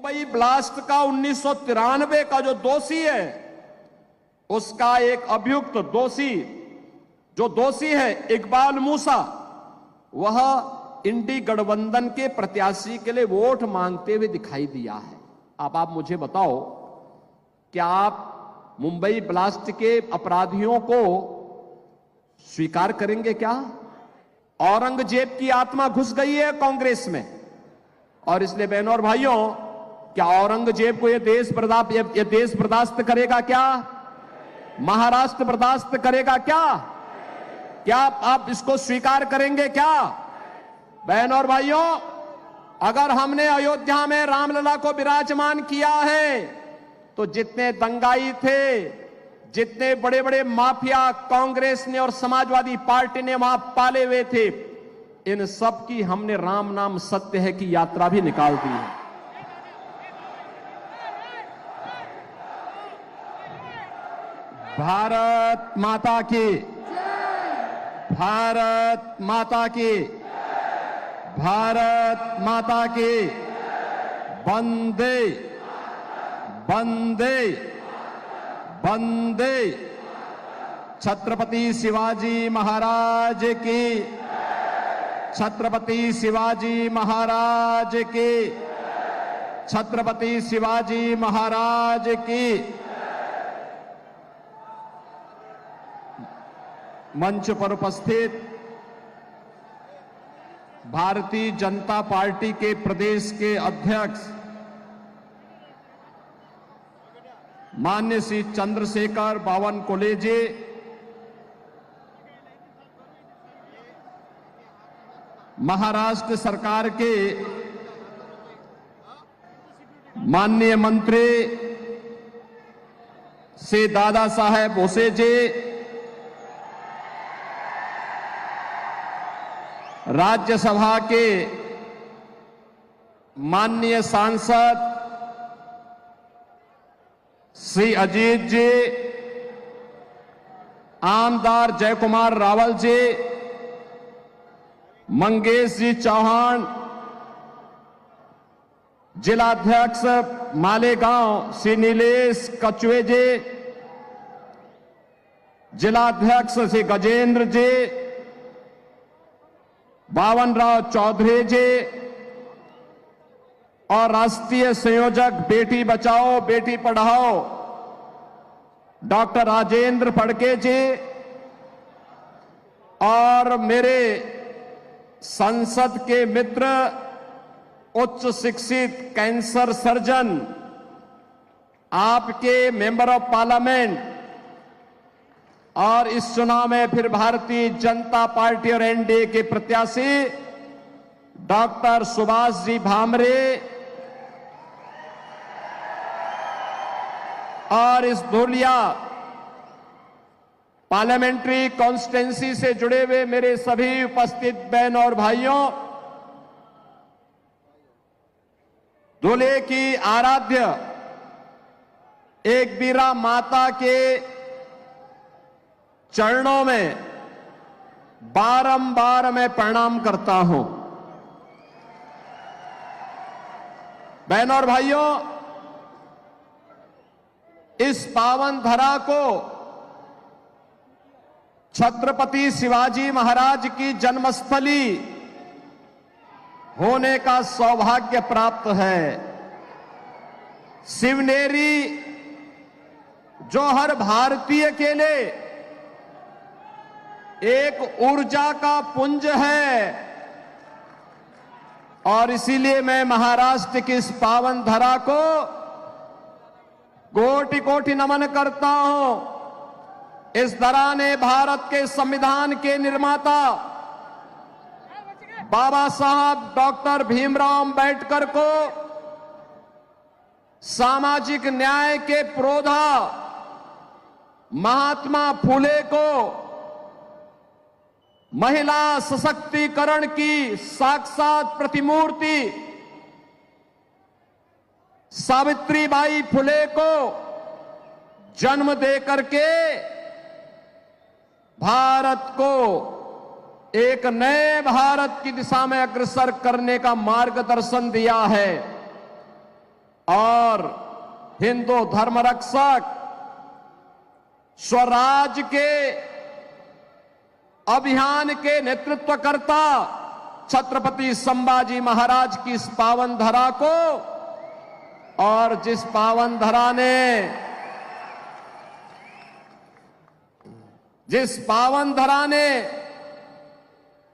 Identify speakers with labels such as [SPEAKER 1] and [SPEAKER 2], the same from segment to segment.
[SPEAKER 1] Mumbai blast का 1993 का जो दोषी है, उसका एक अभियुक्त दोषी है इकबाल मूसा, वह इंडी गठबंधन के प्रत्याशी के लिए वोट मांगते हुए दिखाई दिया है। अब आप मुझे बताओ, क्या आप मुंबई ब्लास्ट के अपराधियों को स्वीकार करेंगे क्या? औरंगजेब की आत्मा घुस गई है कांग्रेस में, और इसलिए बहनों और भाइयों, क्या औरंगजेब को यह देश बर्दाश्त करेगा क्या? महाराष्ट्र बर्दाश्त करेगा क्या? क्या आप इसको स्वीकार करेंगे क्या? बहनों और भाइयों, अगर हमने अयोध्या में रामलला को विराजमान किया है, तो जितने दंगाई थे, जितने बड़े बड़े माफिया कांग्रेस ने और समाजवादी पार्टी ने वहां पाले हुए थे, इन सब की हमने राम नाम सत्य है की यात्रा भी निकाल दी है। भारत माता की, भारत माता की, भारत माता की, वंदे वंदे वंदे। छत्रपति शिवाजी महाराज की, छत्रपति शिवाजी महाराज की, छत्रपति शिवाजी महाराज की। मंच पर उपस्थित भारतीय जनता पार्टी के प्रदेश के अध्यक्ष माननीय श्री चंद्रशेखर बावनकुले जी, महाराष्ट्र सरकार के माननीय मंत्री श्री दादा साहेब भोसे जी, राज्यसभा के माननीय सांसद श्री अजीत जी, आमदार जयकुमार रावल जी, मंगेश जी चौहान, जिलाध्यक्ष मालेगांव श्री नीलेश कचुए जी, जिलाध्यक्ष श्री गजेंद्र जी, बावन राव चौधरी जी, और राष्ट्रीय संयोजक बेटी बचाओ बेटी पढ़ाओ डॉक्टर राजेंद्र फड़के जी, और मेरे संसद के मित्र उच्च शिक्षित कैंसर सर्जन, आपके मेंबर ऑफ पार्लियामेंट, और इस चुनाव में फिर भारतीय जनता पार्टी और एनडीए के प्रत्याशी डॉक्टर सुभाष जी भामरे, और इस धुलिया पार्लियामेंट्री कॉन्स्टिट्यूंसी से जुड़े हुए मेरे सभी उपस्थित बहन और भाइयों, धुले की आराध्य एक बीरा माता के चरणों में बारंबार मैं प्रणाम करता हूं। बहनों और भाइयों, इस पावन धरा को छत्रपति शिवाजी महाराज की जन्मस्थली होने का सौभाग्य प्राप्त है। शिवनेरी जो हर भारतीय के लिए एक ऊर्जा का पुंज है, और इसीलिए मैं महाराष्ट्र की इस पावन धरा को कोटि कोटि नमन करता हूं। इस धरा ने भारत के संविधान के निर्माता बाबा साहब डॉक्टर भीमराव अंबेडकर को, सामाजिक न्याय के प्रोधा महात्मा फुले को, महिला सशक्तिकरण की साक्षात प्रतिमूर्ति सावित्रीबाई फुले को जन्म देकर के भारत को एक नए भारत की दिशा में अग्रसर करने का मार्गदर्शन दिया है। और हिंदू धर्म रक्षक स्वराज के अभियान के नेतृत्वकर्ता छत्रपति संभाजी महाराज की इस पावन धरा को, और जिस पावन धरा ने, जिस पावन धरा ने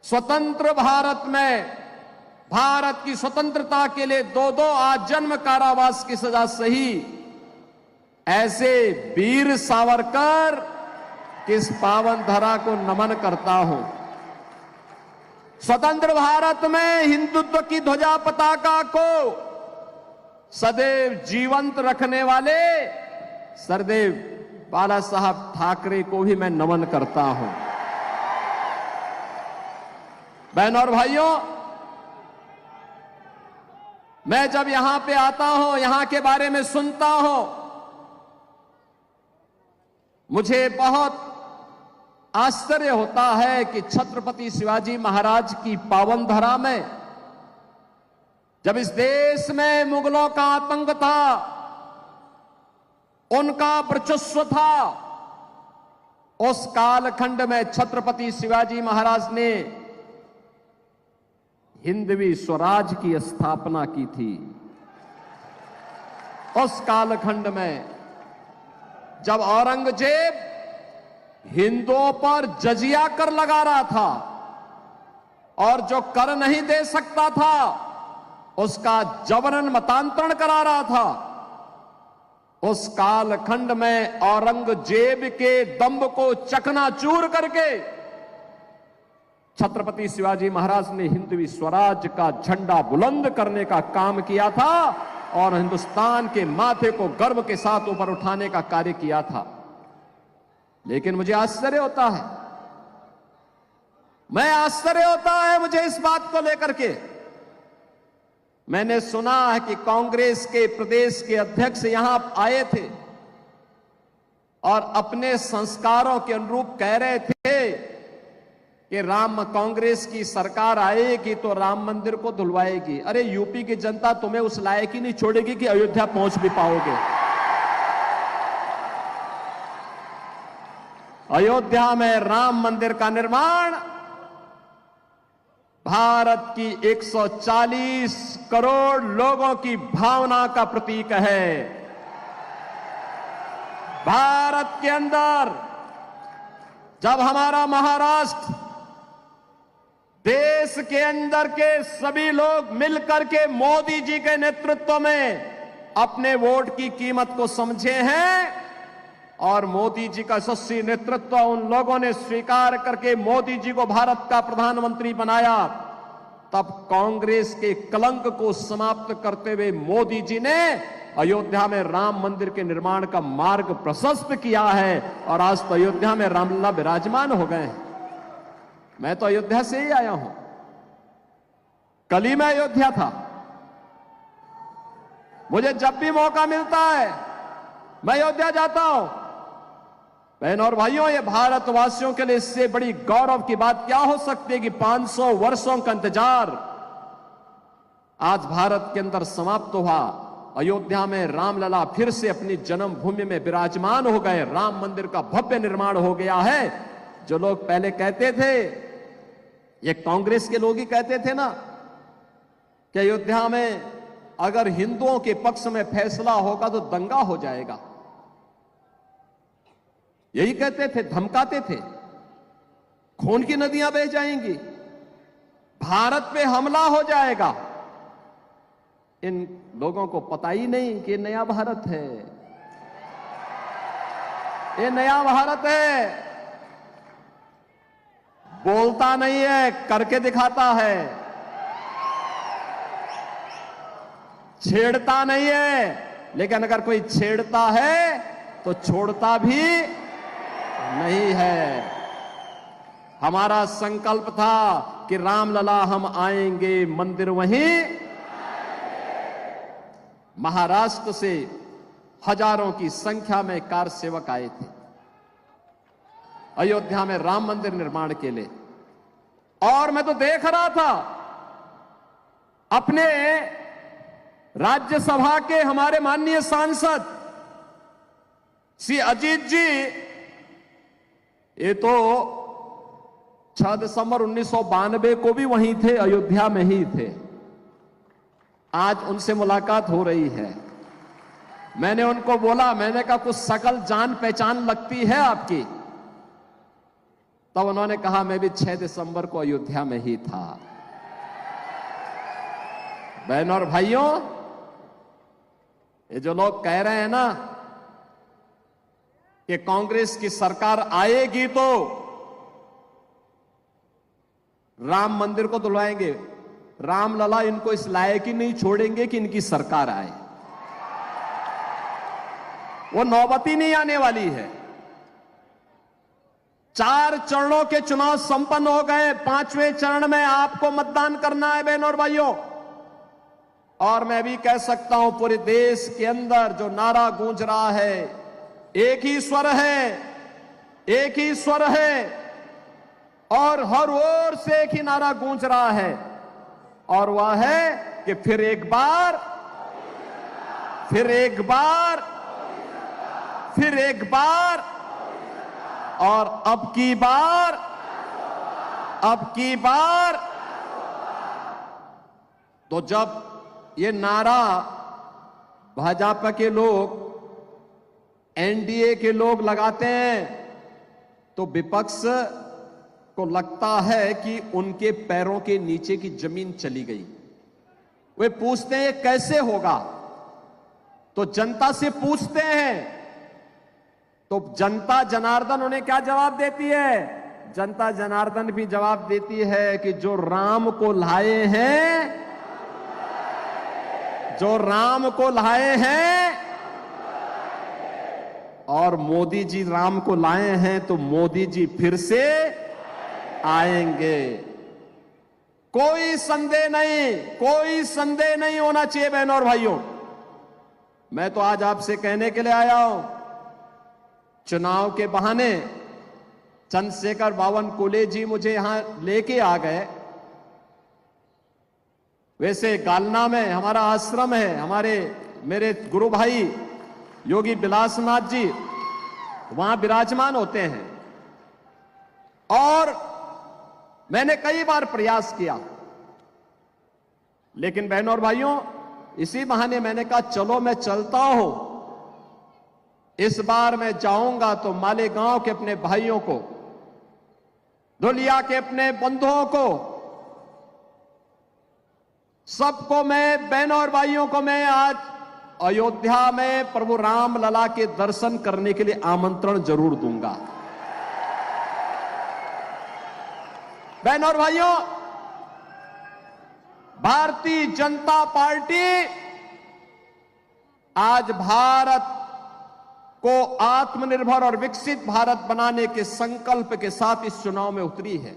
[SPEAKER 1] स्वतंत्र भारत में भारत की स्वतंत्रता के लिए 2-2 आजन्म कारावास की सजा सही ऐसे वीर सावरकर की इस पावन धरा को नमन करता हूं। स्वतंत्र भारत में हिंदुत्व की ध्वजा पताका को सदैव जीवंत रखने वाले सरदेव बाला साहब ठाकरे को भी मैं नमन करता हूं। बहनों और भाइयों, मैं जब यहां पे आता हूं, यहां के बारे में सुनता हूं, मुझे बहुत आश्चर्य होता है कि छत्रपति शिवाजी महाराज की पावन धरा में जब इस देश में मुगलों का आतंक था, उनका वर्चस्व था, उस कालखंड में छत्रपति शिवाजी महाराज ने हिंदवी स्वराज की स्थापना की थी। उस कालखंड में जब औरंगजेब हिंदुओं पर जजिया कर लगा रहा था और जो कर नहीं दे सकता था उसका जबरन मतांतरण करा रहा था, उस कालखंड में औरंगजेब के दंभ को चकनाचूर करके छत्रपति शिवाजी महाराज ने हिंदवी स्वराज का झंडा बुलंद करने का काम किया था और हिंदुस्तान के माथे को गर्व के साथ ऊपर उठाने का कार्य किया था। लेकिन मुझे आश्चर्य होता है, मुझे इस बात को लेकर के। मैंने सुना है कि कांग्रेस के प्रदेश के अध्यक्ष यहां आए थे और अपने संस्कारों के अनुरूप कह रहे थे कि कांग्रेस की सरकार आएगी तो राम मंदिर को धुलवाएगी। अरे यूपी की जनता तुम्हें उस लायक ही नहीं छोड़ेगी कि अयोध्या पहुंच भी पाओगे। अयोध्या में राम मंदिर का निर्माण भारत की 140 करोड़ लोगों की भावना का प्रतीक है। भारत के अंदर जब हमारा महाराष्ट्र देश के अंदर के सभी लोग मिलकर के मोदी जी के नेतृत्व में अपने वोट की कीमत को समझे हैं और मोदी जी का यशस्वी नेतृत्व उन लोगों ने स्वीकार करके मोदी जी को भारत का प्रधानमंत्री बनाया, तब कांग्रेस के कलंक को समाप्त करते हुए मोदी जी ने अयोध्या में राम मंदिर के निर्माण का मार्ग प्रशस्त किया है और आज तो अयोध्या में रामलला विराजमान हो गए हैं। मैं तो अयोध्या से ही आया हूं, कल ही मैं अयोध्या था। मुझे जब भी मौका मिलता है मैं अयोध्या जाता हूं। बहनों और भाइयों, ये भारतवासियों के लिए इससे बड़ी गौरव की बात क्या हो सकती है कि 500 वर्षों का इंतजार आज भारत के अंदर समाप्त हुआ। अयोध्या में रामलला फिर से अपनी जन्मभूमि में विराजमान हो गए। राम मंदिर का भव्य निर्माण हो गया है। जो लोग पहले कहते थे, ये कांग्रेस के लोग ही कहते थे ना कि अयोध्या में अगर हिंदुओं के पक्ष में फैसला होगा तो दंगा हो जाएगा, यही कहते थे, धमकाते थे, खून की नदियां बह जाएंगी, भारत पे हमला हो जाएगा। इन लोगों को पता ही नहीं कि ये नया भारत है, ये नया भारत है। बोलता नहीं है, करके दिखाता है, छेड़ता नहीं है, लेकिन अगर कोई छेड़ता है तो छोड़ता भी नहीं है। हमारा संकल्प था कि रामलला हम आएंगे, मंदिर वहीं। महाराष्ट्र से हजारों की संख्या में कार सेवक आए थे अयोध्या में राम मंदिर निर्माण के लिए, और मैं तो देख रहा था अपने राज्यसभा के हमारे माननीय सांसद श्री अजीत जी, ये तो 6 दिसंबर 1992 को भी वहीं थे, अयोध्या में ही थे। आज उनसे मुलाकात हो रही है। मैंने उनको बोला, मैंने कहा कुछ शकल जान पहचान लगती है आपकी। तब उन्होंने कहा मैं भी 6 दिसंबर को अयोध्या में ही था। बहनों और भाइयों, ये जो लोग कह रहे हैं ना कि कांग्रेस की सरकार आएगी तो राम मंदिर को धुलवाएंगे, रामलला इनको इस लायक ही नहीं छोड़ेंगे कि इनकी सरकार आए। वो नौबत ही नहीं आने वाली है। 4 चरणों के चुनाव संपन्न हो गए। 5वें चरण में आपको मतदान करना है बहनों और भाइयों। और मैं भी कह सकता हूं, पूरे देश के अंदर जो नारा गूंज रहा है, एक ही स्वर है, एक ही स्वर है, और हर ओर से एक ही नारा गूंज रहा है, और वह है कि फिर एक बार, फिर एक बार, फिर एक बार, और अब की बार, अब की बार। तो जब ये नारा भाजपा के लोग, एनडीए के लोग लगाते हैं, तो विपक्ष को लगता है कि उनके पैरों के नीचे की जमीन चली गई। वे पूछते हैं कैसे होगा, तो जनता से पूछते हैं, तो जनता जनार्दन उन्हें क्या जवाब देती है? जनता जनार्दन भी जवाब देती है कि जो राम को लाए हैं, जो राम को लाए हैं, और मोदी जी राम को लाए हैं, तो मोदी जी फिर से आएंगे। कोई संदेह नहीं, कोई संदेह नहीं होना चाहिए बहनों और भाइयों। मैं तो आज आपसे कहने के लिए आया हूं, चुनाव के बहाने चंद्रशेखर बावनकुले जी मुझे यहां लेके आ गए। वैसे गालना में हमारा आश्रम है, मेरे गुरु भाई योगी बिलासनाथ जी वहां विराजमान होते हैं, और मैंने कई बार प्रयास किया, लेकिन बहनों और भाइयों, इसी बहाने मैंने कहा चलो मैं चलता हूं। इस बार मैं जाऊंगा तो मालेगांव के अपने भाइयों को, धुलिया के अपने बंधुओं को, सबको मैं, बहनों और भाइयों को मैं आज अयोध्या में प्रभु राम लला के दर्शन करने के लिए आमंत्रण जरूर दूंगा। बहनों और भाइयों, भारतीय जनता पार्टी आज भारत को आत्मनिर्भर और विकसित भारत बनाने के संकल्प के साथ इस चुनाव में उतरी है।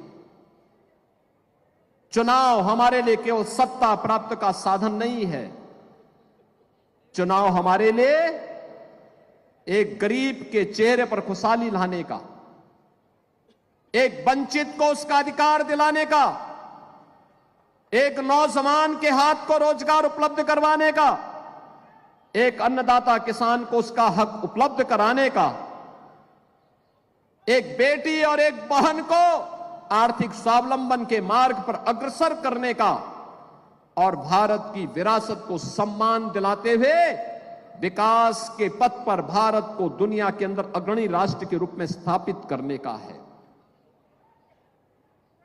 [SPEAKER 1] चुनाव हमारे लिए केवल सत्ता प्राप्त का साधन नहीं है। चुनाव हमारे लिए एक गरीब के चेहरे पर खुशहाली लाने का, एक वंचित को उसका अधिकार दिलाने का, एक नौजवान के हाथ को रोजगार उपलब्ध करवाने का, एक अन्नदाता किसान को उसका हक उपलब्ध कराने का, एक बेटी और एक बहन को आर्थिक स्वावलंबन के मार्ग पर अग्रसर करने का, और भारत की विरासत को सम्मान दिलाते हुए विकास के पथ पर भारत को दुनिया के अंदर अग्रणी राष्ट्र के रूप में स्थापित करने का है।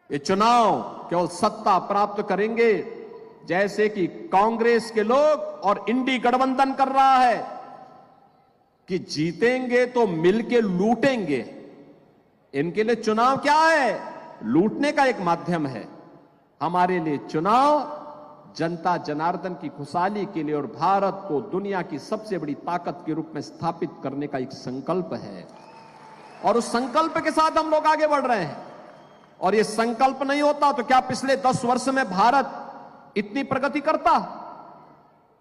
[SPEAKER 1] ये चुनाव केवल सत्ता प्राप्त करेंगे, जैसे कि कांग्रेस के लोग और इंडी गठबंधन कर रहा है कि जीतेंगे तो मिलके लूटेंगे। इनके लिए चुनाव क्या है? लूटने का एक माध्यम है। हमारे लिए चुनाव जनता जनार्दन की खुशहाली के लिए और भारत को दुनिया की सबसे बड़ी ताकत के रूप में स्थापित करने का एक संकल्प है, और उस संकल्प के साथ हम लोग आगे बढ़ रहे हैं। और ये संकल्प नहीं होता तो क्या पिछले 10 वर्ष में भारत इतनी प्रगति करता?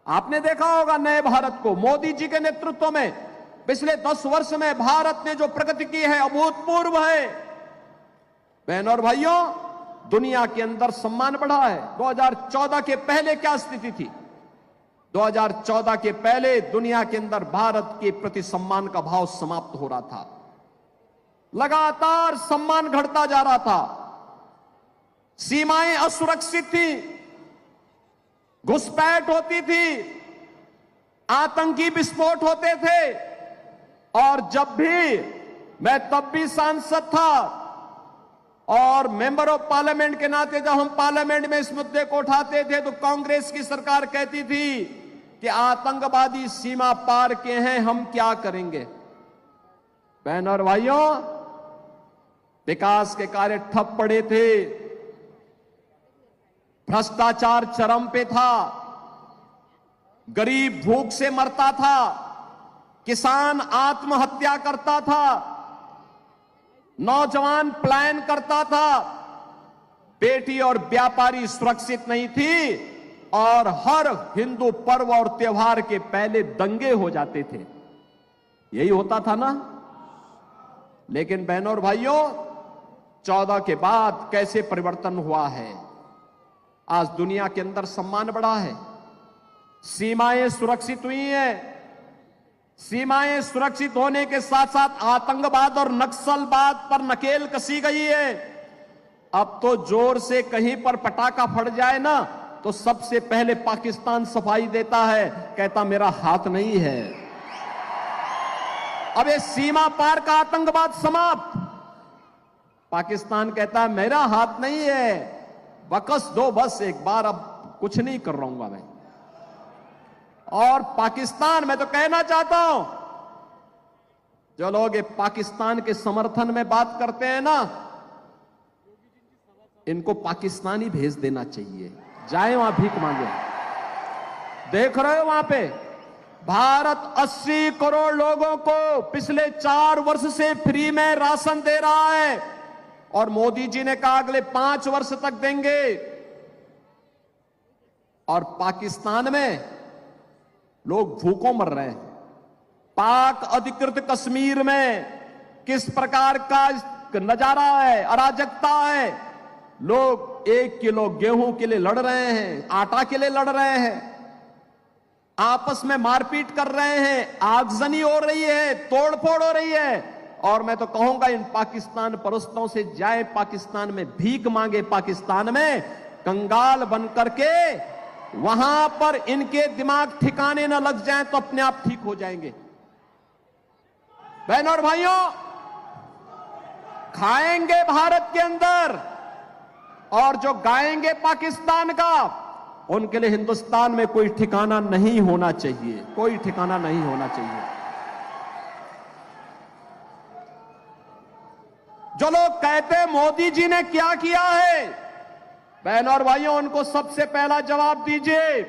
[SPEAKER 1] आपने देखा होगा नए भारत को मोदी जी के नेतृत्व में पिछले 10 वर्ष में भारत ने जो प्रगति की है अभूतपूर्व है। बहनों और भाइयों, दुनिया के अंदर सम्मान बढ़ा है। 2014 के पहले क्या स्थिति थी? 2014 के पहले दुनिया के अंदर भारत के प्रति सम्मान का भाव समाप्त हो रहा था। लगातार सम्मान घटता जा रहा था। सीमाएं असुरक्षित थी, घुसपैठ होती थी, आतंकी विस्फोट होते थे। और जब भी मैं तब भी सांसद था और मेंबर ऑफ पार्लियामेंट के नाते जब हम पार्लियामेंट में इस मुद्दे को उठाते थे तो कांग्रेस की सरकार कहती थी कि आतंकवादी सीमा पार के हैं, हम क्या करेंगे। बहनों और भाइयों, विकास के कार्य ठप पड़े थे, भ्रष्टाचार चरम पे था, गरीब भूख से मरता था, किसान आत्महत्या करता था, नौजवान पलायन करता था, बेटी और व्यापारी सुरक्षित नहीं थी और हर हिंदू पर्व और त्योहार के पहले दंगे हो जाते थे। यही होता था ना। लेकिन बहनों और भाइयों, 14 के बाद कैसे परिवर्तन हुआ है। आज दुनिया के अंदर सम्मान बढ़ा है, सीमाएं सुरक्षित हुई हैं। सीमाएं सुरक्षित होने के साथ साथ आतंकवाद और नक्सलवाद पर नकेल कसी गई है। अब तो जोर से कहीं पर पटाखा फट जाए ना तो सबसे पहले पाकिस्तान सफाई देता है, कहता मेरा हाथ नहीं है। अब ये सीमा पार का आतंकवाद समाप्त। पाकिस्तान कहता है मेरा हाथ नहीं है, बकस दो बस एक बार, अब कुछ नहीं कर रहूंगा मैं। और पाकिस्तान, मैं तो कहना चाहता हूं, जो लोग ये पाकिस्तान के समर्थन में बात करते हैं ना, इनको पाकिस्तान ही भेज देना चाहिए, जाए वहां भीख मांगे। देख रहे हो वहां पे भारत 80 करोड़ लोगों को पिछले 4 वर्ष से फ्री में राशन दे रहा है और मोदी जी ने कहा अगले 5 वर्ष तक देंगे। और पाकिस्तान में लोग भूखों मर रहे हैं। पाक अधिकृत कश्मीर में किस प्रकार का नजारा है, अराजकता है। लोग 1 किलो गेहूं के लिए लड़ रहे हैं, आटा के लिए लड़ रहे हैं, आपस में मारपीट कर रहे हैं, आगजनी हो रही है, तोड़फोड़ हो रही है। और मैं तो कहूंगा इन पाकिस्तान परस्तों से जाए पाकिस्तान में भीख मांगे, पाकिस्तान में कंगाल बन करके वहां पर इनके दिमाग ठिकाने न लग जाए तो अपने आप ठीक हो जाएंगे। बहनों और भाइयों, खाएंगे भारत के अंदर और जो गाएंगे पाकिस्तान का, उनके लिए हिंदुस्तान में कोई ठिकाना नहीं होना चाहिए, कोई ठिकाना नहीं होना चाहिए। जो लोग कहते हैं मोदी जी ने क्या किया है, बहनों और भाइयों, उनको सबसे पहला जवाब दीजिए,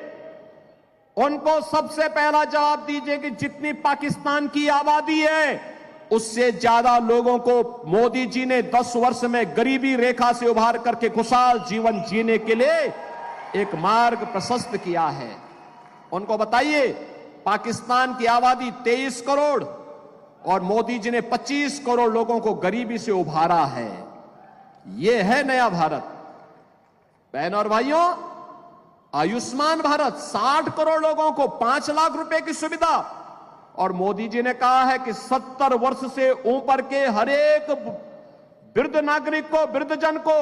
[SPEAKER 1] उनको सबसे पहला जवाब दीजिए कि जितनी पाकिस्तान की आबादी है उससे ज्यादा लोगों को मोदी जी ने 10 वर्ष में गरीबी रेखा से उभार करके खुशहाल जीवन जीने के लिए एक मार्ग प्रशस्त किया है। उनको बताइए, पाकिस्तान की आबादी 23 करोड़ और मोदी जी ने 25 करोड़ लोगों को गरीबी से उभारा है। यह है नया भारत। बहनों और भाइयों, आयुष्मान भारत, 60 करोड़ लोगों को 5 लाख रुपए की सुविधा। और मोदी जी ने कहा है कि 70 वर्ष से ऊपर के हर एक वृद्ध नागरिक को, वृद्धजन को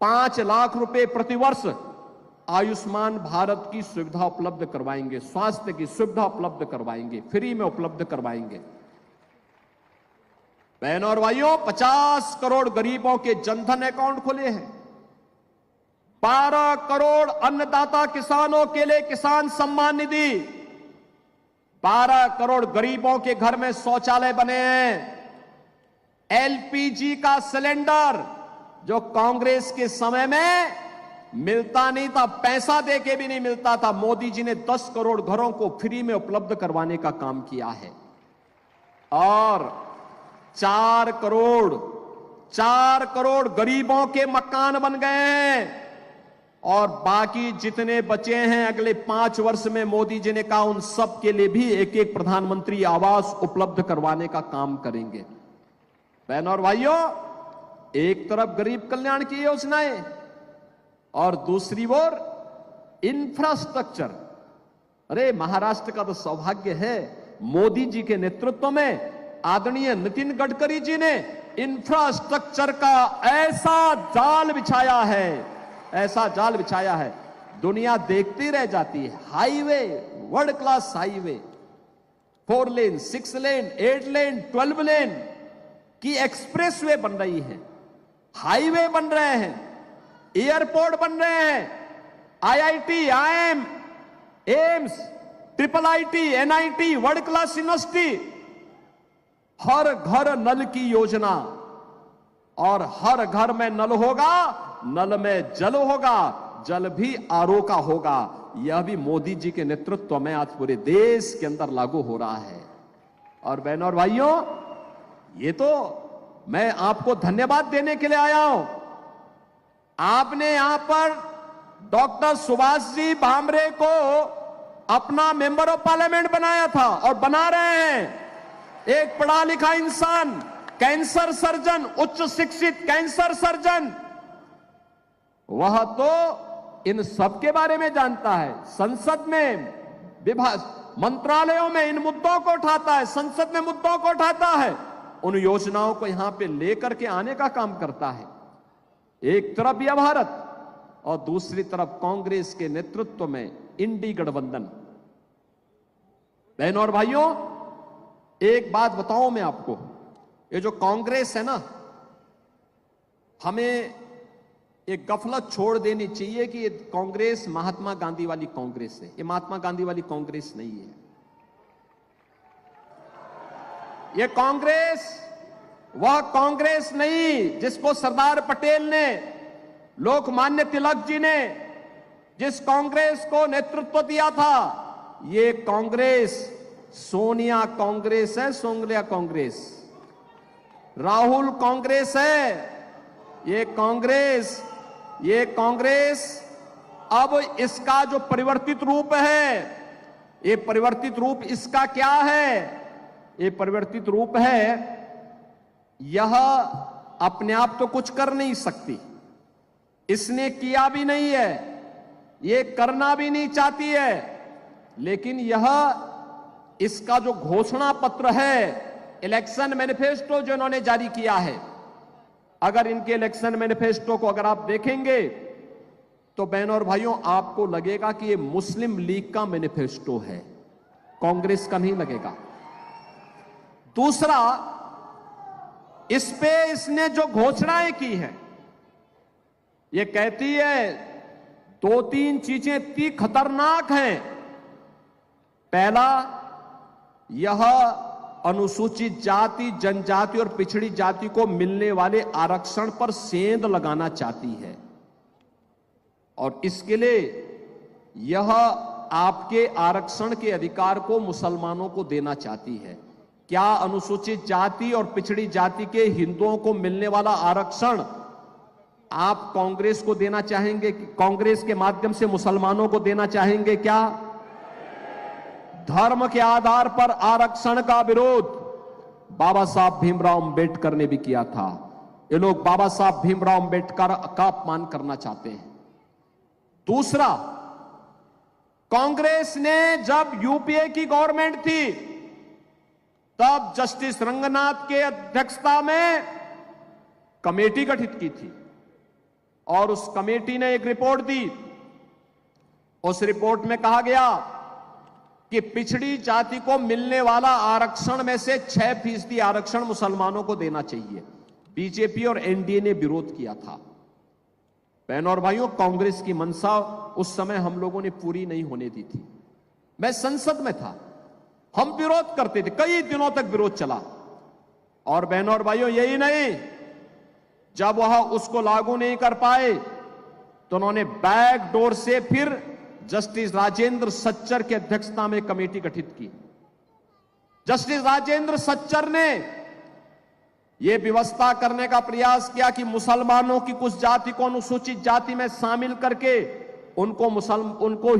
[SPEAKER 1] 5 लाख रुपए प्रतिवर्ष आयुष्मान भारत की सुविधा उपलब्ध करवाएंगे, स्वास्थ्य की सुविधा उपलब्ध करवाएंगे, फ्री में उपलब्ध करवाएंगे। बहनों और भाइयों, 50 करोड़ गरीबों के जनधन अकाउंट खुले हैं। 12 करोड़ अन्नदाता किसानों के लिए किसान सम्मान निधि, 12 करोड़ गरीबों के घर में शौचालय बने हैं। एलपीजी का सिलेंडर जो कांग्रेस के समय में मिलता नहीं था, पैसा देके भी नहीं मिलता था, मोदी जी ने 10 करोड़ घरों को फ्री में उपलब्ध करवाने का काम किया है। और 4 करोड़ गरीबों के मकान बन गए हैं। और बाकी जितने बचे हैं अगले 5 वर्ष में मोदी जी ने कहा उन सब के लिए भी एक एक प्रधानमंत्री आवास उपलब्ध करवाने का काम करेंगे। बहनों और भाइयों, एक तरफ गरीब कल्याण की योजनाएं और दूसरी ओर इंफ्रास्ट्रक्चर, अरे महाराष्ट्र का तो सौभाग्य है, मोदी जी के नेतृत्व में आदरणीय नितिन गडकरी जी ने इंफ्रास्ट्रक्चर का ऐसा जाल बिछाया है, ऐसा जाल बिछाया है, दुनिया देखती रह जाती है। हाईवे, वर्ल्ड क्लास हाईवे, 4 लेन, 6 लेन, 8 लेन, 12 लेन की एक्सप्रेसवे बन रही है, हाईवे बन रहे हैं, एयरपोर्ट बन रहे हैं, IIT, IIM, AIIMS, triple IT, NIT, world class university, हर घर नल की योजना, और हर घर में नल होगा, नल में जल होगा, जल भी आरओ का होगा। यह भी मोदी जी के नेतृत्व में आज पूरे देश के अंदर लागू हो रहा है। और बहनों और भाइयों, ये तो मैं आपको धन्यवाद देने के लिए आया हूं। आपने यहां पर डॉक्टर सुभाष जी भामरे को अपना मेंबर ऑफ पार्लियामेंट बनाया था और बना रहे हैं। एक पढ़ा लिखा इंसान, कैंसर सर्जन, उच्च शिक्षित कैंसर सर्जन, वह तो इन सब के बारे में जानता है। संसद में, विभाग, मंत्रालयों में इन मुद्दों को उठाता है, संसद में मुद्दों को उठाता है, उन योजनाओं को यहां पे लेकर के आने का काम करता है। एक तरफ यह भारत और दूसरी तरफ कांग्रेस के नेतृत्व में इंडी गठबंधन। बहनों और भाइयों, एक बात बताऊं मैं आपको, ये जो कांग्रेस है ना, हमें एक गफलत छोड़ देनी चाहिए कि ये कांग्रेस महात्मा गांधी वाली कांग्रेस है। ये महात्मा गांधी वाली कांग्रेस नहीं है। ये कांग्रेस वह कांग्रेस नहीं जिसको सरदार पटेल ने, लोकमान्य तिलक जी ने जिस कांग्रेस को नेतृत्व दिया था, ये कांग्रेस सोनिया कांग्रेस है, सोनिया कांग्रेस, राहुल कांग्रेस है। ये कांग्रेस अब इसका जो परिवर्तित रूप है, ये परिवर्तित रूप इसका क्या है? ये परिवर्तित रूप है, यह अपने आप तो कुछ कर नहीं सकती, इसने किया भी नहीं है, ये करना भी नहीं चाहती है, लेकिन यह इसका जो घोषणा पत्र है, इलेक्शन मैनिफेस्टो जो इन्होंने जारी किया है, अगर इनके इलेक्शन मैनिफेस्टो को अगर आप देखेंगे तो बहनों और भाइयों आपको लगेगा कि ये मुस्लिम लीग का मैनिफेस्टो है, कांग्रेस का नहीं लगेगा। दूसरा, इस पे इसने जो घोषणाएं की हैं, ये कहती है 2-3 चीजें इतनी खतरनाक हैं। पहला, यह अनुसूचित जाति, जनजाति और पिछड़ी जाति को मिलने वाले आरक्षण पर सेंध लगाना चाहती है, और इसके लिए यह आपके आरक्षण के अधिकार को मुसलमानों को देना चाहती है। क्या अनुसूचित जाति और पिछड़ी जाति के हिंदुओं को मिलने वाला आरक्षण आप कांग्रेस को देना चाहेंगे? कांग्रेस के माध्यम से मुसलमानों को देना चाहेंगे क्या? धर्म के आधार पर आरक्षण का विरोध बाबा साहब भीमराव अंबेडकर ने भी किया था। ये लोग बाबा साहब भीमराव अंबेडकर का अपमान करना चाहते हैं। दूसरा, कांग्रेस ने जब यूपीए की गवर्नमेंट थी, तब जस्टिस रंगनाथ के अध्यक्षता में कमेटी गठित की थी, और उस कमेटी ने एक रिपोर्ट दी। उस रिपोर्ट में कहा गया कि पिछड़ी जाति को मिलने वाला आरक्षण में से 6% आरक्षण मुसलमानों को देना चाहिए। बीजेपी और एनडीए ने विरोध किया था। बहनों और भाइयों, कांग्रेस की मंशा उस समय हम लोगों ने पूरी नहीं होने दी थी। मैं संसद में था, हम विरोध करते थे, कई दिनों तक विरोध चला। और बहनों और भाइयों, यही नहीं, जब वह उसको लागू नहीं कर पाए तो उन्होंने बैक डोर से फिर जस्टिस राजेंद्र सच्चर की अध्यक्षता में कमेटी गठित की। जस्टिस राजेंद्र सच्चर ने यह व्यवस्था करने का प्रयास किया कि मुसलमानों की कुछ जाति को अनुसूचित जाति में शामिल करके उनको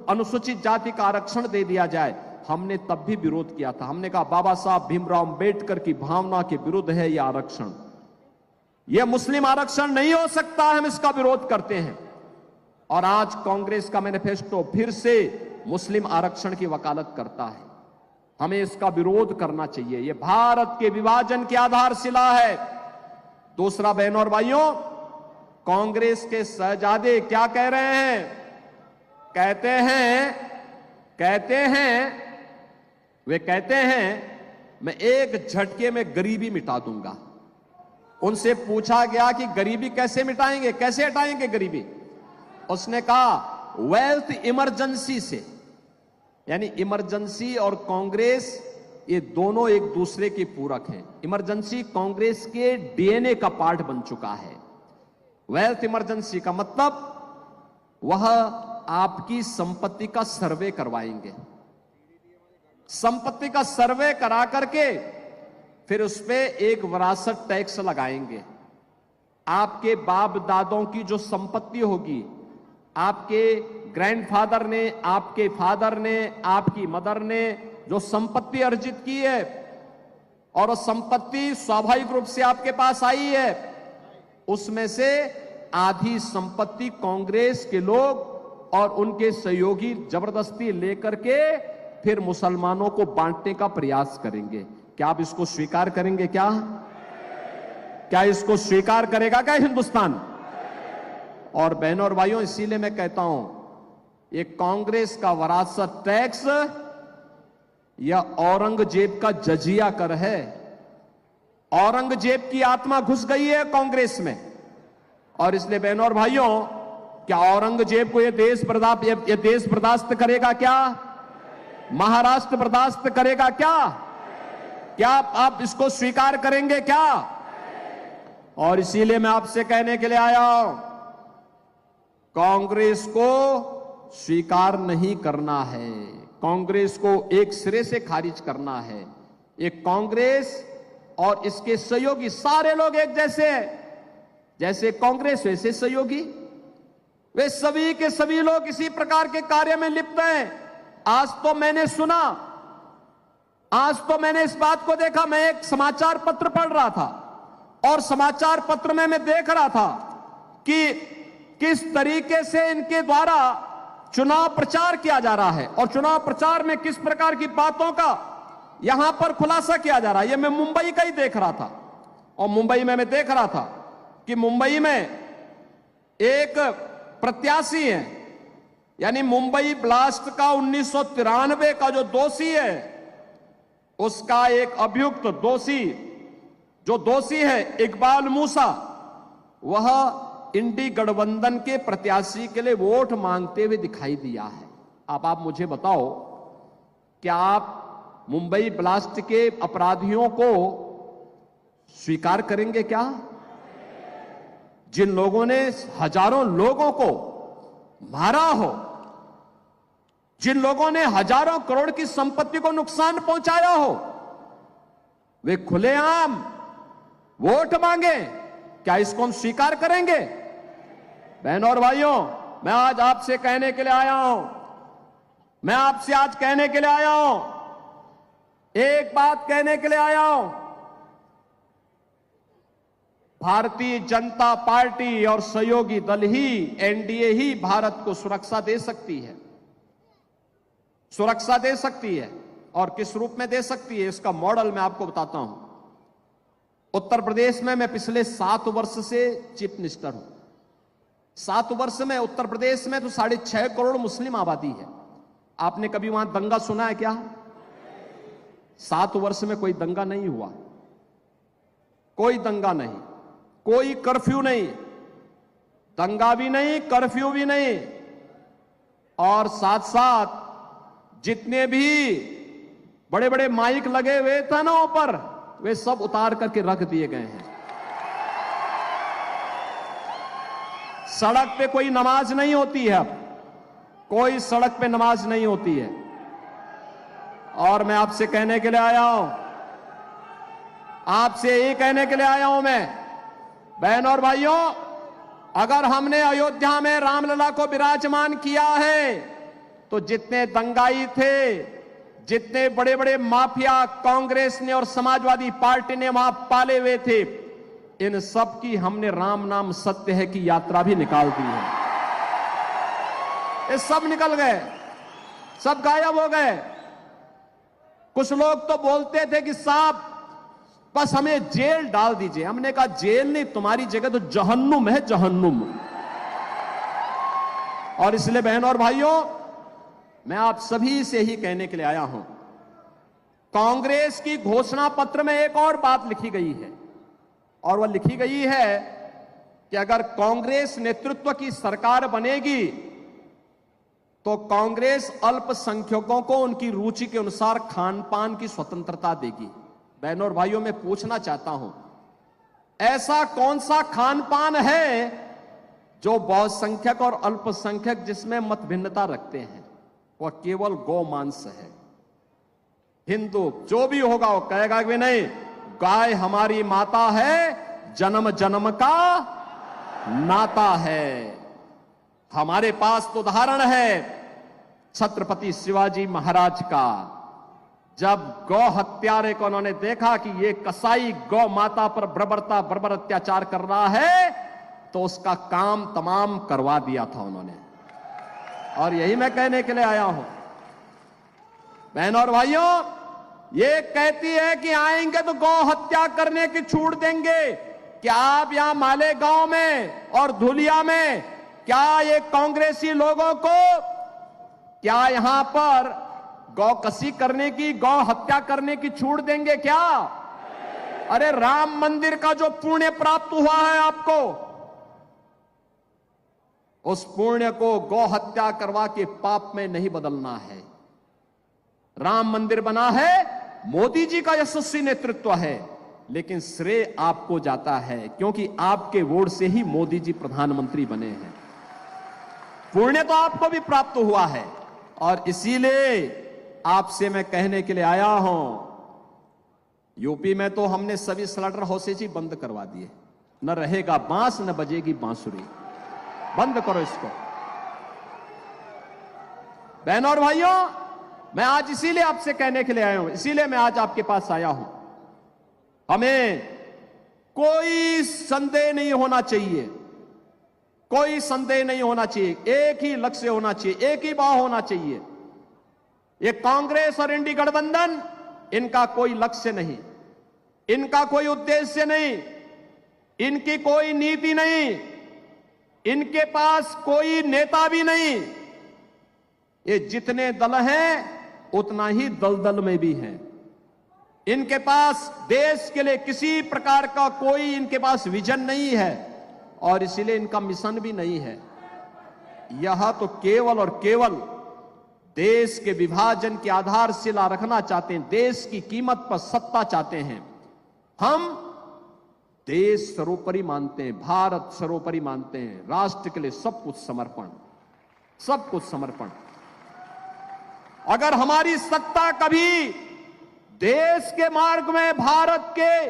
[SPEAKER 1] अनुसूचित जाति का आरक्षण दे दिया जाए। हमने तब भी विरोध किया था। हमने कहा बाबा साहब भीमराव अंबेडकर की भावना के विरुद्ध है यह आरक्षण, यह मुस्लिम आरक्षण नहीं हो सकता, हम इसका विरोध करते हैं। और आज कांग्रेस का मैनिफेस्टो फिर से मुस्लिम आरक्षण की वकालत करता है। हमें इसका विरोध करना चाहिए। यह भारत के विभाजन की आधारशिला है। दूसरा, बहनों और भाइयों, कांग्रेस के शहजादे क्या कह रहे हैं? वे कहते हैं मैं एक झटके में गरीबी मिटा दूंगा। उनसे पूछा गया कि गरीबी कैसे मिटाएंगे, कैसे हटाएंगे गरीबी? उसने कहा वेल्थ इमरजेंसी से। यानी इमरजेंसी और कांग्रेस ये दोनों एक दूसरे के पूरक हैं। इमरजेंसी कांग्रेस के डीएनए का पार्ट बन चुका है। वेल्थ इमरजेंसी का मतलब वह आपकी संपत्ति का सर्वे करवाएंगे। संपत्ति का सर्वे करा करके फिर उस पे एक विरासत टैक्स लगाएंगे। आपके बाप दादों की जो संपत्ति होगी, आपके ग्रैंडफादर ने, आपके फादर ने, आपकी मदर ने जो संपत्ति अर्जित की है और वो संपत्ति स्वाभाविक रूप से आपके पास आई है, उसमें से आधी संपत्ति कांग्रेस के लोग और उनके सहयोगी जबरदस्ती लेकर के फिर मुसलमानों को बांटने का प्रयास करेंगे। क्या आप इसको स्वीकार करेंगे? क्या इसको स्वीकार करेगा क्या हिंदुस्तान? और बहनों और भाइयों, इसीलिए मैं कहता हूं ये कांग्रेस का विरासत टैक्स या औरंगजेब का जजिया कर है। औरंगजेब की आत्मा घुस गई है कांग्रेस में, और इसलिए बहनों और भाइयों, क्या औरंगजेब को यह देश बर्दाश्त करेगा? क्या महाराष्ट्र बर्दाश्त करेगा? क्या आप इसको स्वीकार करेंगे? क्या? और इसीलिए मैं आपसे कहने के लिए आया हूं, कांग्रेस को स्वीकार नहीं करना है। कांग्रेस को एक सिरे से खारिज करना है। एक कांग्रेस और इसके सहयोगी सारे लोग एक जैसे हैं। जैसे कांग्रेस वैसे सहयोगी, वे सभी के सभी लोग इसी प्रकार के कार्य में लिप्त हैं। आज तो मैंने इस बात को देखा। मैं एक समाचार पत्र पढ़ रहा था और समाचार पत्र में मैं देख रहा था कि किस तरीके से इनके द्वारा चुनाव प्रचार किया जा रहा है और चुनाव प्रचार में किस प्रकार की बातों का यहां पर खुलासा किया जा रहा है। यह मैं मुंबई का ही देख रहा था, और मुंबई में मैं देख रहा था कि मुंबई में एक प्रत्याशी है, यानी मुंबई ब्लास्ट का 1993 का जो दोषी है, उसका एक अभियुक्त दोषी है इकबाल मूसा, वह इंडी गठबंधन के प्रत्याशी के लिए वोट मांगते हुए दिखाई दिया है। अब आप मुझे बताओ, क्या आप मुंबई ब्लास्ट के अपराधियों को स्वीकार करेंगे? क्या जिन लोगों ने हजारों लोगों को मारा हो, जिन लोगों ने हजारों करोड़ की संपत्ति को नुकसान पहुंचाया हो, वे खुलेआम वोट मांगे? क्या इसको हम स्वीकार करेंगे? बहनों और भाइयों, मैं आज आपसे कहने के लिए आया हूं, एक बात कहने के लिए आया हूं। भारतीय जनता पार्टी और सहयोगी दल ही, एनडीए ही भारत को सुरक्षा दे सकती है। और किस रूप में दे सकती है, इसका मॉडल मैं आपको बताता हूं। उत्तर प्रदेश में मैं पिछले 7 वर्ष से चीफ मिनिस्टर हूं। 7 वर्ष में उत्तर प्रदेश में तो 6.5 करोड़ मुस्लिम आबादी है। आपने कभी वहां दंगा सुना है क्या? 7 वर्ष में कोई दंगा नहीं हुआ, कोई दंगा नहीं, कोई कर्फ्यू नहीं, दंगा भी नहीं, कर्फ्यू भी नहीं। और साथ साथ जितने भी बड़े बड़े माइक लगे हुए थे ना ऊपर, वे सब उतार करके रख दिए गए हैं। सड़क पे कोई नमाज नहीं होती है, अब कोई सड़क पे नमाज नहीं होती है। और मैं आपसे कहने के लिए आया हूं, मैं, बहनों और भाइयों, अगर हमने अयोध्या में रामलला को विराजमान किया है, तो जितने दंगाई थे, जितने बड़े बड़े माफिया कांग्रेस ने और समाजवादी पार्टी ने वहां पाले हुए थे, इन सब की हमने राम नाम सत्य है की यात्रा भी निकाल दी है। ये सब निकल गए, सब गायब हो गए। कुछ लोग तो बोलते थे कि साहब बस हमें जेल डाल दीजिए। हमने कहा जेल नहीं, तुम्हारी जगह तो जहन्नुम है, जहन्नुम। और इसलिए बहनों और भाइयों, मैं आप सभी से ही कहने के लिए आया हूं, कांग्रेस की घोषणा पत्र में एक और बात लिखी गई है, और वह लिखी गई है कि अगर कांग्रेस नेतृत्व की सरकार बनेगी तो कांग्रेस अल्पसंख्यकों को उनकी रुचि के अनुसार खान पान की स्वतंत्रता देगी। बहनों और भाइयों, मैं पूछना चाहता हूं, ऐसा कौन सा खान पान है जो बहुसंख्यक और अल्पसंख्यक जिसमें मत भिन्नता रखते हैं? वह केवल गौ मांस है। हिंदू जो भी होगा वो कहेगा कि नहीं, गाय हमारी माता है, जन्म जन्म का नाता है। हमारे पास तो उदाहरण है छत्रपति शिवाजी महाराज का। जब गौ हत्यारे को उन्होंने देखा कि ये कसाई गौ माता पर बर्बर अत्याचार कर रहा है, तो उसका काम तमाम करवा दिया था उन्होंने। और यही मैं कहने के लिए आया हूं, बहनों और भाइयों, ये कहती है कि आएंगे तो गौ हत्या करने की छूट देंगे। क्या आप यहां मालेगांव में और धुलिया में क्या ये कांग्रेसी लोगों को क्या यहां पर गौ कसी करने की, गौ हत्या करने की छूट देंगे क्या? अरे राम मंदिर का जो पुण्य प्राप्त हुआ है आपको, उस पुण्य को गौ हत्या करवा के पाप में नहीं बदलना है। राम मंदिर बना है, मोदी जी का यशस्वी नेतृत्व है, लेकिन श्रेय आपको जाता है क्योंकि आपके वोट से ही मोदी जी प्रधानमंत्री बने हैं। पुण्य तो आपको भी प्राप्त हुआ है, और इसीलिए आपसे मैं कहने के लिए आया हूं, यूपी में तो हमने सभी स्लॉटर हाउसेज ही बंद करवा दिए। न रहेगा बांस, न बजेगी बांसुरी। बंद करो इसको। बहनों और भाइयों, मैं आज इसीलिए आपसे कहने के लिए आया हूं, इसीलिए मैं आज आपके पास आया हूं। हमें कोई संदेह नहीं होना चाहिए, कोई संदेह नहीं होना चाहिए। एक ही लक्ष्य होना चाहिए, एक ही भाव होना चाहिए। ये कांग्रेस और इंडी गठबंधन, इनका कोई लक्ष्य नहीं, इनका कोई उद्देश्य नहीं, इनकी कोई नीति नहीं, इनके पास कोई नेता भी नहीं। ये जितने दल हैं उतना ही दलदल में भी हैं। इनके पास देश के लिए किसी प्रकार का कोई इनके पास विजन नहीं है, और इसीलिए इनका मिशन भी नहीं है। यह तो केवल और केवल देश के विभाजन की आधारशिला रखना चाहते हैं, देश की कीमत पर सत्ता चाहते हैं। हम देश सर्वोपरि मानते हैं, भारत सर्वोपरि मानते हैं, राष्ट्र के लिए सब कुछ समर्पण, सब कुछ समर्पण। अगर हमारी सत्ता कभी देश के मार्ग में, भारत के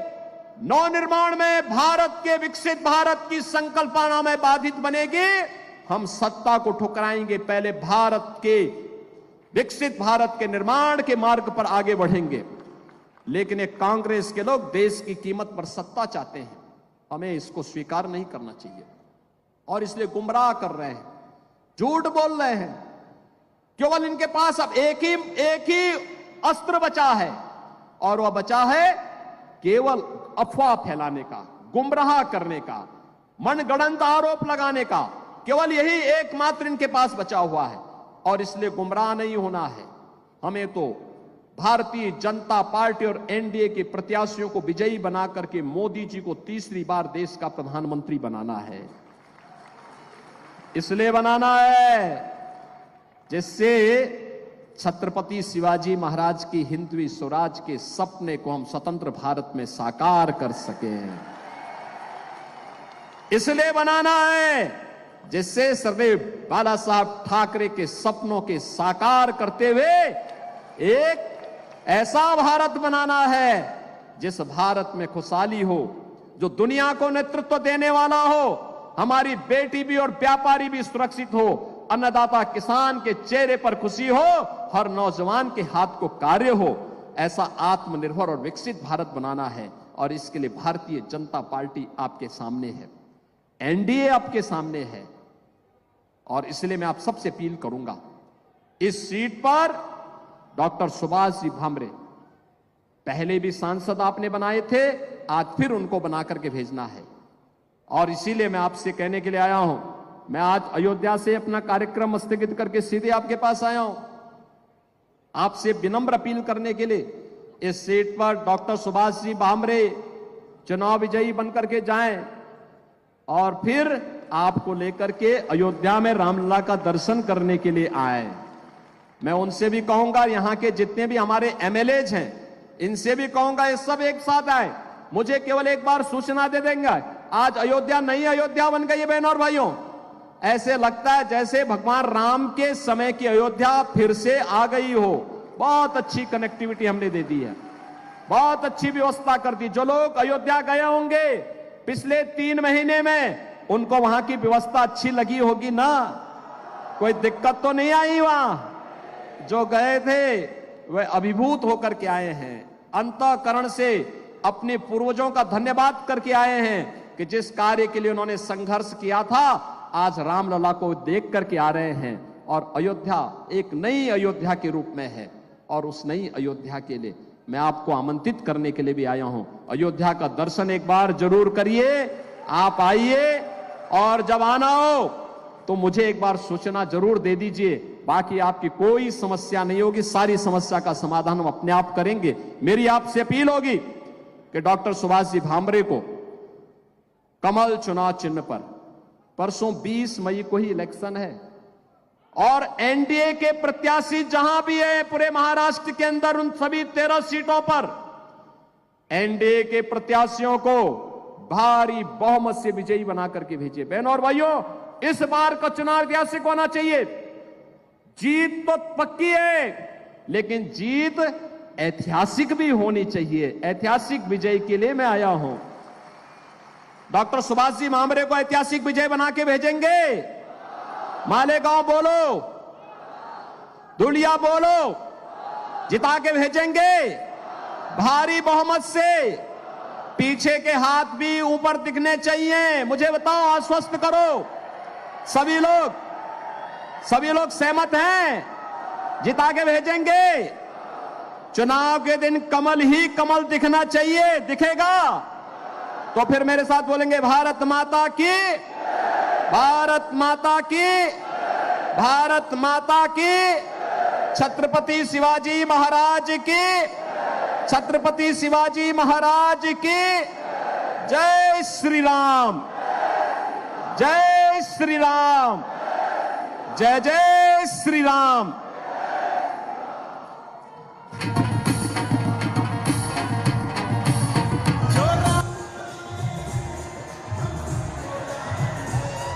[SPEAKER 1] नवनिर्माण में, भारत के विकसित भारत की संकल्पना में बाधित बनेगी, हम सत्ता को ठुकराएंगे। पहले भारत के विकसित भारत के निर्माण के मार्ग पर आगे बढ़ेंगे। लेकिन एक कांग्रेस के लोग देश की कीमत पर सत्ता चाहते हैं, हमें इसको स्वीकार नहीं करना चाहिए। और इसलिए गुमराह कर रहे हैं, झूठ बोल रहे हैं। केवल इनके पास अब एक ही अस्त्र बचा है, और वह बचा है केवल अफवाह फैलाने का, गुमराह करने का, मनगढ़ंत आरोप लगाने का। केवल यही एकमात्र इनके पास बचा हुआ है, और इसलिए गुमराह नहीं होना है। हमें तो भारतीय जनता पार्टी और एनडीए के प्रत्याशियों को विजयी बना करके मोदी जी को तीसरी बार देश का प्रधानमंत्री बनाना है। इसलिए बनाना है जिससे छत्रपति शिवाजी महाराज की हिंदवी स्वराज के सपने को हम स्वतंत्र भारत में साकार कर सकें। इसलिए बनाना है जिससे सरदेव बाला साहब ठाकरे के सपनों के साकार करते हुए एक ऐसा भारत बनाना है जिस भारत में खुशहाली हो, जो दुनिया को नेतृत्व देने वाला हो, हमारी बेटी भी और व्यापारी भी सुरक्षित हो, अन्नदाता किसान के चेहरे पर खुशी हो, हर नौजवान के हाथ को कार्य हो। ऐसा आत्मनिर्भर और विकसित भारत बनाना है, और इसके लिए भारतीय जनता पार्टी आपके सामने है, एनडीए आपके सामने है, और इसलिए मैं आप सबसे अपील करूंगा, इस सीट पर डॉक्टर सुभाष जी भामरे पहले भी सांसद आपने बनाए थे, आज फिर उनको बना करके भेजना है। और इसीलिए मैं आपसे कहने के लिए आया हूं, मैं आज अयोध्या से अपना कार्यक्रम स्थगित करके सीधे आपके पास आया हूं, आपसे विनम्र अपील करने के लिए इस सीट पर डॉक्टर सुभाष जी भामरे चुनाव विजयी बनकर के जाएं और फिर आपको लेकर के अयोध्या में रामलला का दर्शन करने के लिए आए। मैं उनसे भी कहूंगा, यहां के जितने भी हमारे एमएलएज हैं, इनसे भी कहूंगा, ये सब एक साथ आए, मुझे केवल एक बार सूचना दे देंगे। आज अयोध्या नई अयोध्या बन गई है बहनों और भाइयों। ऐसे लगता है जैसे भगवान राम के समय की अयोध्या फिर से आ गई हो। बहुत अच्छी कनेक्टिविटी हमने दे दी है, बहुत अच्छी व्यवस्था कर दी। जो लोग अयोध्या गए होंगे पिछले 3 महीने में, उनको वहां की व्यवस्था अच्छी लगी होगी ना, कोई दिक्कत तो नहीं आई वहां। जो गए थे वे अभिभूत होकर के आए हैं, अंतःकरण से अपने पूर्वजों का धन्यवाद करके आए हैं कि जिस कार्य के लिए उन्होंने संघर्ष किया था, आज रामलला को देख करके आ रहे हैं। और अयोध्या एक नई अयोध्या के रूप में है, और उस नई अयोध्या के लिए मैं आपको आमंत्रित करने के लिए भी आया हूं। अयोध्या का दर्शन एक बार जरूर करिए, आप आइए, और जब आना हो तो मुझे एक बार सूचना जरूर दे दीजिए। बाकी आपकी कोई समस्या नहीं होगी, सारी समस्या का समाधान हम अपने आप करेंगे। मेरी आपसे अपील होगी कि डॉक्टर सुभाष जी भामरे को कमल चुनाव चिन्ह पर, परसों 20 मई को ही इलेक्शन है, और एनडीए के प्रत्याशी जहां भी है पूरे महाराष्ट्र के अंदर, उन सभी 13 सीटों पर एनडीए के प्रत्याशियों को भारी बहुमत से विजयी बना करके भेजिए। बहनों और भाइयों, इस बार का चुनाव ऐतिहासिक होना चाहिए। जीत तो पक्की है, लेकिन जीत ऐतिहासिक भी होनी चाहिए। ऐतिहासिक विजय के लिए मैं आया हूं। डॉक्टर सुभाष जी भामरे को ऐतिहासिक विजय बना के भेजेंगे। मालेगांव बोलो, धुलिया बोलो, जिता के भेजेंगे भारी बहुमत से। पीछे के हाथ भी ऊपर दिखने चाहिए। मुझे बताओ, आश्वस्त करो, सभी लोग सहमत हैं? जिता के भेजेंगे। चुनाव के दिन कमल ही कमल दिखना चाहिए, दिखेगा तो फिर मेरे साथ बोलेंगे, भारत माता की, भारत माता की, भारत माता की, छत्रपति शिवाजी महाराज की, छत्रपति शिवाजी महाराज की। जय श्री राम, जय श्री राम, जय जय श्री राम।